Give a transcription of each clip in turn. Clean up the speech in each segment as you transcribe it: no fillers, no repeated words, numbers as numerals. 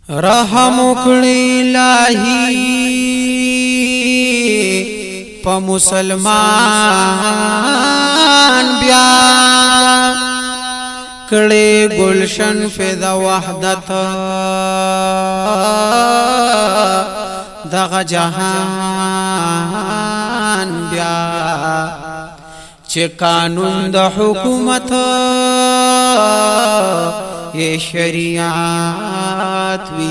رحم وکړي الهي په مسلمان بیا کړي گلشن فدا وحدت دغه جهان بیا چې قانون د حکومت یہ شریعت وی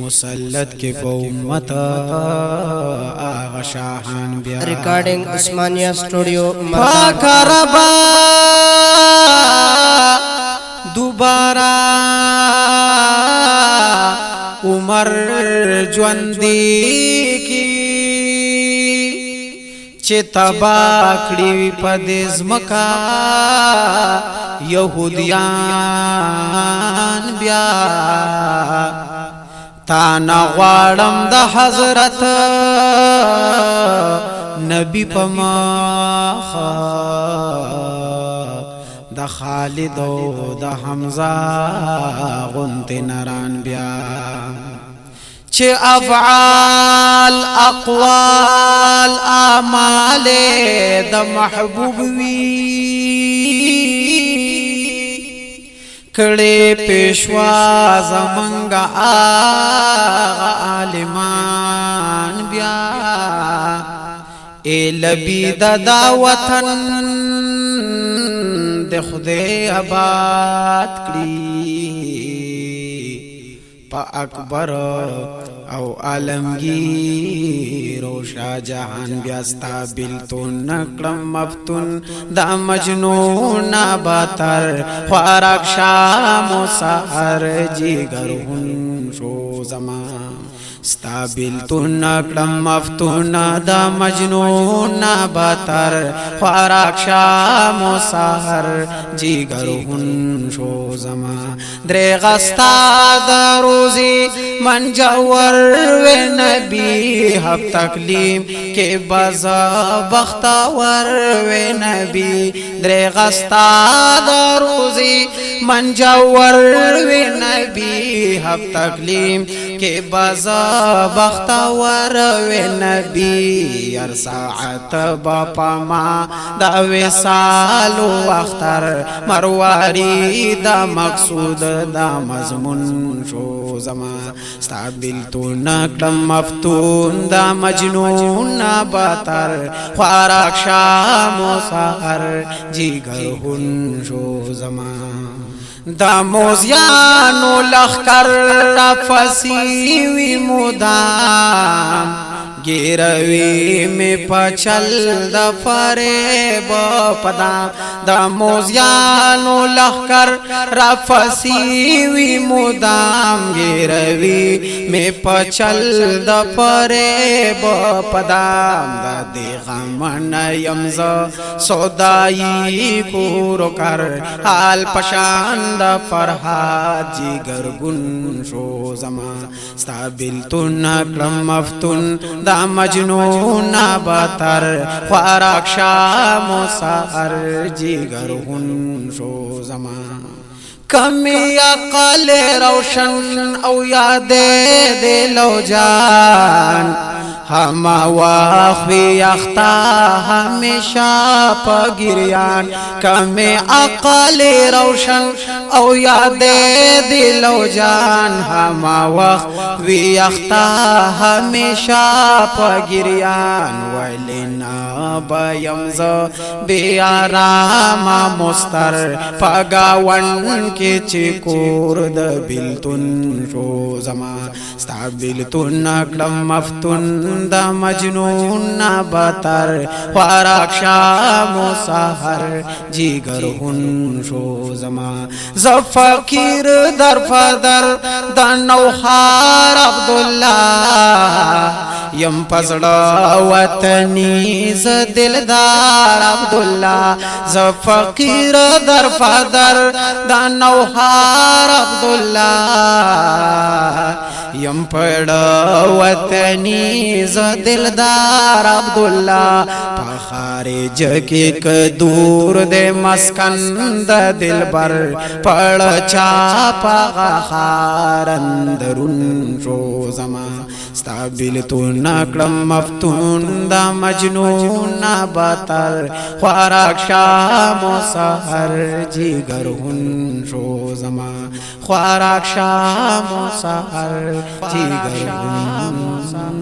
مسلط کے پا امت آغا شاہان بیا ریکارڈنگ عثمانیہ اسٹوڈیو پاک ربا دوبارہ عمر جوندی کی چه تباکڑی پدیز مکا یهودیان بیا تانا غوارم دا حضرت نبی پماخا دا خالد و دا حمزہ غنت نران بیا چه افعال اقوال اعمال د محبوب وی کړي پېښوا زمنګ آغا عالمان بیا ای لبی دا وطن د خدای آباد کړي پا اکبر او عالمگیر و شاہ جہان بیاستا بلتون نکڑم مفتون دا مجنون باتر خوارک شام و سحر جیگر ہن شو زمان ستابل تو نکڑم مفتون دا مجنون باتر خوارک شام و سحر جیگر ہن شو زمان دریغستا دا روزی من جور و نبی حب تکلیم کے بزا بختور و نبی دریغستا دا روزی من جور و نبی حب تکلیم کے بزا بختور و نبی ار ساعت باپا ما دا وصال و اختر مرواری دا مقصود دا مضمون شو زمان ستابل تو نکڑم مفتون دا مجنون باتر خوارک شام و سحر جیگر ہن شو زمان دا موزیانو لخکر فسیوی مدام گیروی میں پچل دا فریب پدام دا موزیانو لخکر رفسیوی مدام گیروی میں پچل دا فریب پدام دا دیغمن یمزا سودائی کورو کر حال پشان دا فرحاد جیگر گن شو زمان ستابل تو نکرم مفتون دا مجنون باتر خوارک شام و سحر جیگر ہن شو زمان کمی عقل روشن او یاد دلو جان ہما واخوی اختا ہمیشہ پا گریان کمی عقل روشن او یاد دلو جان ہما واخوی اختا ہمیشہ پا گریان ویلینا بیمزا بی آرام مستر پاگاون کے چکور دا بلتن شو زمان ستا بلتن نکڑم مفتن دا مجنون باتر خوارک شام و سحر جیگر ہن شو زمان زفقیر در فدر دا نوحار عبداللہ یم پزڑا وطنی ز دلدار عبداللہ زفقیر در فدر دا نوحار عبداللہ یم پڑا وطنی ز دلدار عبداللہ پا خارج کی دور دے مسکن دا دلبر پڑا چاپا خارندرون شو زما ستابیل تو نکڑم مفتون دا مجنون باتر خوراک شام و سحر جیگر ہن شو زما خوراک شام و سحر جیگر ہن